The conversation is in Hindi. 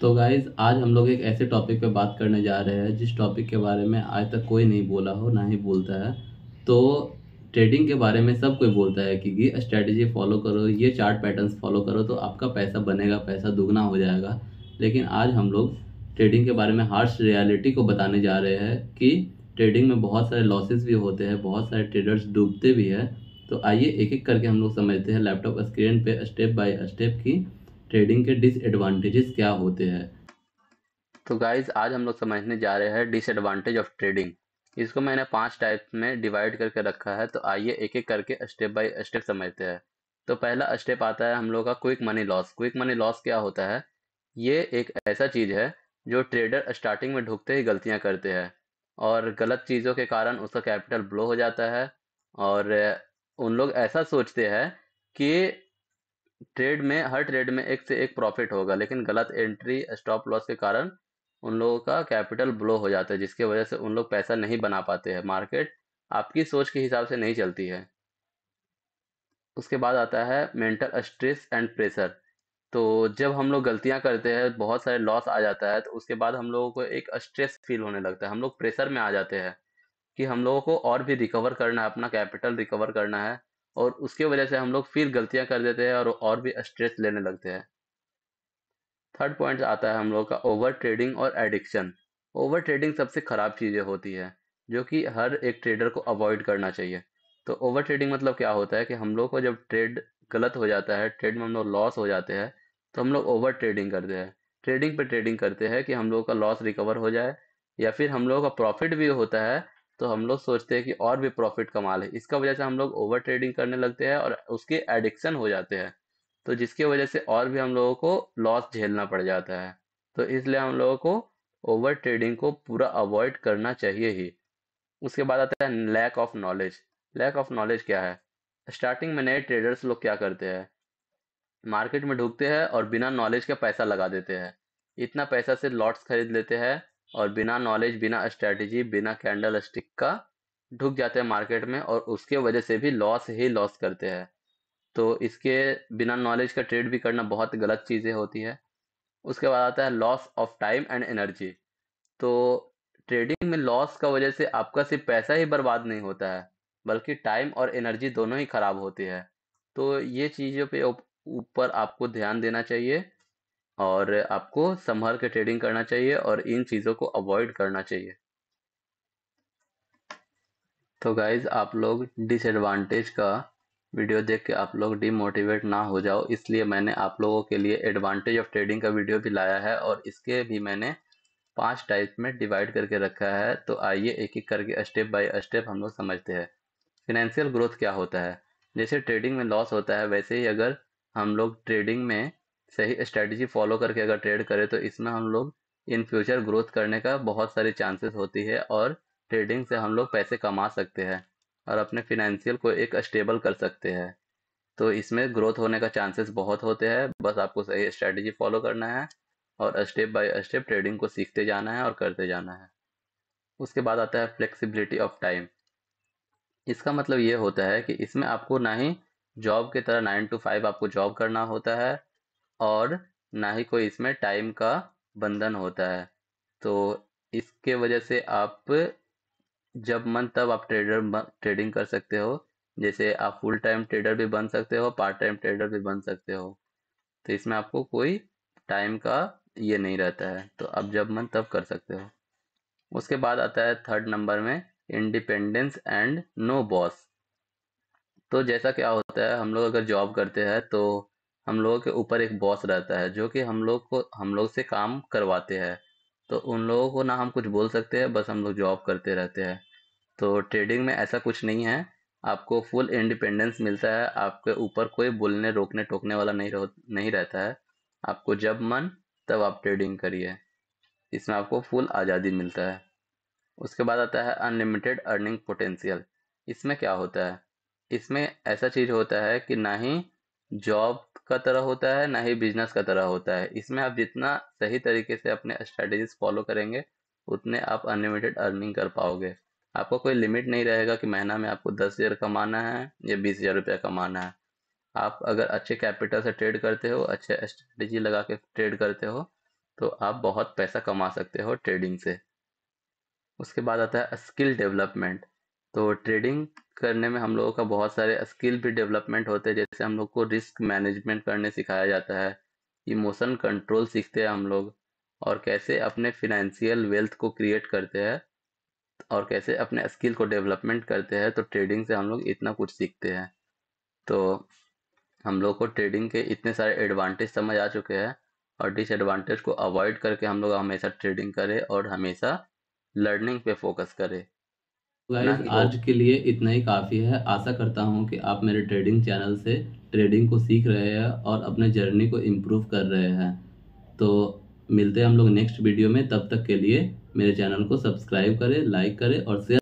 तो गाइज आज हम लोग एक ऐसे टॉपिक पे बात करने जा रहे हैं जिस टॉपिक के बारे में आज तक कोई नहीं बोला हो ना ही बोलता है। तो ट्रेडिंग के बारे में सब कोई बोलता है कि ये स्ट्रेटजी फॉलो करो, ये चार्ट पैटर्न्स फॉलो करो तो आपका पैसा बनेगा, पैसा दुगना हो जाएगा। लेकिन आज हम लोग ट्रेडिंग के बारे में हार्श रियलिटी को बताने जा रहे हैं कि ट्रेडिंग में बहुत सारे लॉसेस भी होते हैं, बहुत सारे ट्रेडर्स डूबते भी है। तो आइए एक एक करके हम लोग समझते हैं लैपटॉप स्क्रीन पे स्टेप बाय स्टेप की ट्रेडिंग के डिसएडवांटेजेस क्या होते हैं। तो गाइज आज हम लोग समझने जा रहे हैं डिसएडवांटेज ऑफ ट्रेडिंग। इसको मैंने 5 टाइप में डिवाइड करके रखा है, तो आइए एक एक करके स्टेप बाय स्टेप समझते हैं। तो पहला स्टेप आता है हम लोग का quick money loss. Quick money loss क्या होता है? ये एक ऐसा चीज है जो ट्रेडर स्टार्टिंग में ढुकते ही गलतियां करते हैं और गलत चीजों के कारण उसका कैपिटल ब्लो हो जाता है। और उन लोग ऐसा सोचते हैं कि हर ट्रेड में एक से एक प्रॉफिट होगा, लेकिन गलत एंट्री स्टॉप लॉस के कारण उन लोगों का कैपिटल ब्लो हो जाता है, जिसकी वजह से उन लोग पैसा नहीं बना पाते हैं। मार्केट आपकी सोच के हिसाब से नहीं चलती है। उसके बाद आता है मेंटल स्ट्रेस एंड प्रेशर। तो जब हम लोग गलतियां करते हैं, बहुत सारे लॉस आ जाता है, तो उसके बाद हम लोगों को एक स्ट्रेस फील होने लगता है, हम लोग प्रेशर में आ जाते हैं कि हम लोगों को और भी रिकवर करना है, अपना कैपिटल रिकवर करना है। और उसके वजह से हम लोग फिर गलतियां कर देते हैं और भी स्ट्रेस लेने लगते हैं। थर्ड पॉइंट आता है हम लोग का ओवर ट्रेडिंग और एडिक्शन। ओवर ट्रेडिंग सबसे खराब चीजें होती है जो कि हर एक ट्रेडर को अवॉइड करना चाहिए। तो ओवर ट्रेडिंग मतलब क्या होता है कि हम लोग को जब ट्रेड गलत हो जाता है, ट्रेड में हम लोग लॉस हो जाते हैं, तो हम लोग ओवर ट्रेडिंग करते हैं। ट्रेडिंग पे ट्रेडिंग करते हैं कि हम लोग का लॉस रिकवर हो जाए, या फिर हम लोग का प्रॉफिट भी होता है तो हम लोग सोचते हैं कि और भी प्रॉफिट कमा ले। इसका वजह से हम लोग ओवर ट्रेडिंग करने लगते हैं और उसके एडिक्शन हो जाते हैं, तो जिसकी वजह से और भी हम लोगों को लॉस झेलना पड़ जाता है। तो इसलिए हम लोगों को ओवर ट्रेडिंग को पूरा अवॉइड करना चाहिए ही। उसके बाद आता है lack of knowledge. Lack of knowledge क्या है? स्टार्टिंग में नए ट्रेडर्स लोग क्या करते हैं, मार्केट में ढुकते हैं और बिना नॉलेज के पैसा लगा देते हैं। इतना पैसा से लॉट्स खरीद लेते हैं और बिना नॉलेज, बिना स्ट्रेटेजी, बिना कैंडल स्टिक का ढुक जाते हैं मार्केट में, और उसके वजह से भी लॉस ही लॉस करते हैं। तो इसके बिना नॉलेज का ट्रेड भी करना बहुत गलत चीज़ें होती है। उसके बाद आता है loss of time and energy. तो ट्रेडिंग में लॉस का वजह से आपका सिर्फ पैसा ही बर्बाद नहीं होता है, बल्कि टाइम और एनर्जी दोनों ही खराब होती है। तो ये चीज़ों पे ऊपर आपको ध्यान देना चाहिए और आपको संभल के ट्रेडिंग करना चाहिए और इन चीज़ों को अवॉइड करना चाहिए। तो गाइज आप लोग डिसएडवांटेज का वीडियो देख के आप लोग डिमोटिवेट ना हो जाओ, इसलिए मैंने आप लोगों के लिए एडवांटेज ऑफ ट्रेडिंग का वीडियो भी लाया है, और इसके भी मैंने 5 टाइप में डिवाइड करके रखा है। तो आइए एक एक करके स्टेप बाय स्टेप हम लोग समझते हैं। फिनेंशियल ग्रोथ क्या होता है? जैसे ट्रेडिंग में लॉस होता है, वैसे ही अगर हम लोग ट्रेडिंग में सही स्ट्रेटजी फॉलो करके अगर ट्रेड करें, तो इसमें हम लोग इन फ्यूचर ग्रोथ करने का बहुत सारी चांसेस होती है, और ट्रेडिंग से हम लोग पैसे कमा सकते हैं और अपने फिनेंशियल को एक स्टेबल कर सकते हैं। तो इसमें ग्रोथ होने का चांसेस बहुत होते हैं, बस आपको सही स्ट्रेटजी फॉलो करना है और स्टेप बाय स्टेप ट्रेडिंग को सीखते जाना है और करते जाना है। उसके बाद आता है फ्लेक्सिबिलिटी ऑफ टाइम। इसका मतलब ये होता है कि इसमें आपको ना ही जॉब की तरह 9 to 5 आपको जॉब करना होता है, और ना ही कोई इसमें टाइम का बंधन होता है। तो इसके वजह से आप जब मन तब आप ट्रेडिंग कर सकते हो। जैसे आप फुल टाइम ट्रेडर भी बन सकते हो, पार्ट टाइम ट्रेडर भी बन सकते हो। तो इसमें आपको कोई टाइम का ये नहीं रहता है, तो आप जब मन तब कर सकते हो। उसके बाद आता है थर्ड नंबर में इंडिपेंडेंस एंड नो बॉस। तो जैसा क्या होता है, हम लोग अगर जॉब करते हैं तो हम लोगों के ऊपर एक बॉस रहता है जो कि हम लोग से काम करवाते हैं। तो उन लोगों को ना हम कुछ बोल सकते हैं, बस हम लोग जॉब करते रहते हैं। तो ट्रेडिंग में ऐसा कुछ नहीं है, आपको फुल इंडिपेंडेंस मिलता है, आपके ऊपर कोई बोलने रोकने टोकने वाला नहीं रहता है। आपको जब मन तब आप ट्रेडिंग करिए, इसमें आपको फुल आज़ादी मिलता है। उसके बाद आता है अनलिमिटेड अर्निंग पोटेंशियल। इसमें क्या होता है, इसमें ऐसा चीज होता है कि ना ही जॉब का तरह होता है, ना ही बिजनेस का तरह होता है। इसमें आप जितना सही तरीके से अपने स्ट्रेटेजीज फॉलो करेंगे, उतने आप अनलिमिटेड अर्निंग कर पाओगे। आपको कोई लिमिट नहीं रहेगा कि महीना में आपको 10,000 कमाना है या 20,000 रुपया कमाना है। आप अगर अच्छे कैपिटल से ट्रेड करते हो, अच्छे स्ट्रेटेजी लगा के ट्रेड करते हो, तो आप बहुत पैसा कमा सकते हो ट्रेडिंग से। उसके बाद आता है स्किल डेवलपमेंट। तो ट्रेडिंग करने में हम लोगों का बहुत सारे स्किल भी डेवलपमेंट होते हैं, जैसे हम लोग को रिस्क मैनेजमेंट करने सिखाया जाता है, इमोशन कंट्रोल सीखते हैं हम लोग, और कैसे अपने फिनेंशियल वेल्थ को क्रिएट करते हैं और कैसे अपने स्किल को डेवलपमेंट करते हैं। तो ट्रेडिंग से हम लोग इतना कुछ सीखते हैं। तो हम लोग को ट्रेडिंग के इतने सारे एडवांटेज समझ आ चुके हैं, और डिसएडवांटेज को अवॉइड करके हम लोग हमेशा ट्रेडिंग करें और हमेशा लर्निंग पे फोकस करें, ना गाइस कि आज के लिए इतना ही काफ़ी है। आशा करता हूँ कि आप मेरे ट्रेडिंग चैनल से ट्रेडिंग को सीख रहे हैं और अपने जर्नी को इम्प्रूव कर रहे हैं। तो मिलते हैं हम लोग नेक्स्ट वीडियो में, तब तक के लिए मेरे चैनल को सब्सक्राइब करें, लाइक करें और शेयर